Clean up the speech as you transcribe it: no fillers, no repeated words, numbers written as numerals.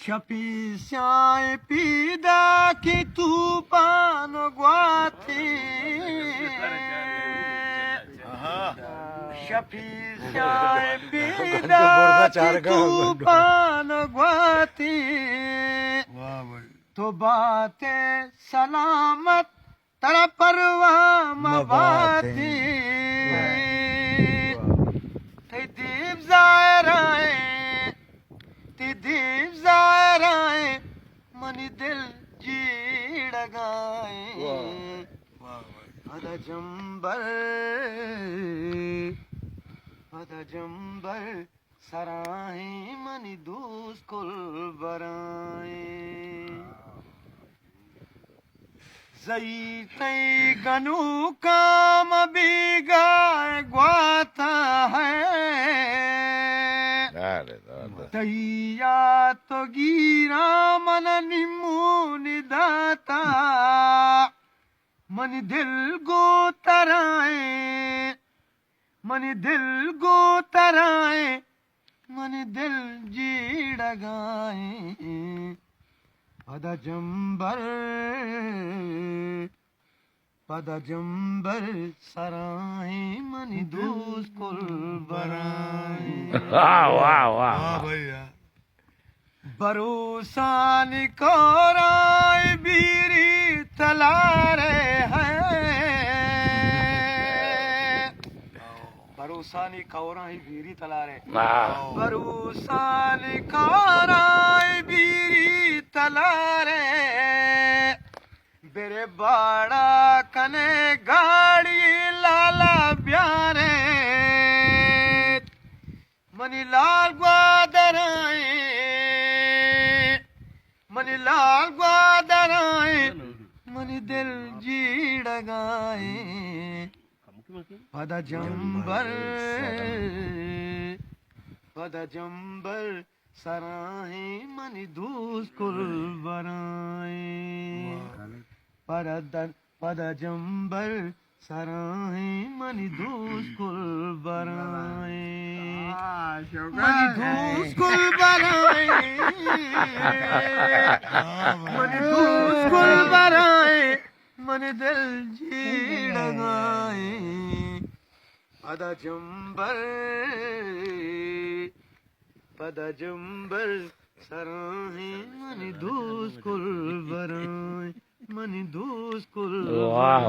Shapishai pida ki tufan guati. Shapishai pida ki tufan guati. तो बातें सलामत तेरा परवाह मबाती दीप ज़ायराए मनी दिल जीड़ गाए अदा जंबर सराए मनी दूस कुल बराए ज़ईतई गनू काम बिगाड़ ग्वाता है तैया तो गिरा मन निमूनि दाता मन दिल गो तराए मन दिल जीड़ गाए पद जंबर सराए मनी दूस कुल बराए वाह भैया भरोसा निकोराए बीरी तलारे हैं भरोसा निकोराए बीरी तलारे भरोसा निकोराए बीरी तलारे बेरे बाड़ा कने गाड़ी लाला ब्यारे मनी लाल ग्वादराए मनी दिल जीड़ गाए पद जंबर सराए मनी दूस कुल बराए पद जंबर सराए मनी दूस कुल बराए मनी दूस कुल बराए मनी दूस कुल बराए मनी दिल जीड़ गाए पद जंबर सराए मनी दूस कुल बराए मनी दूस कुल वाह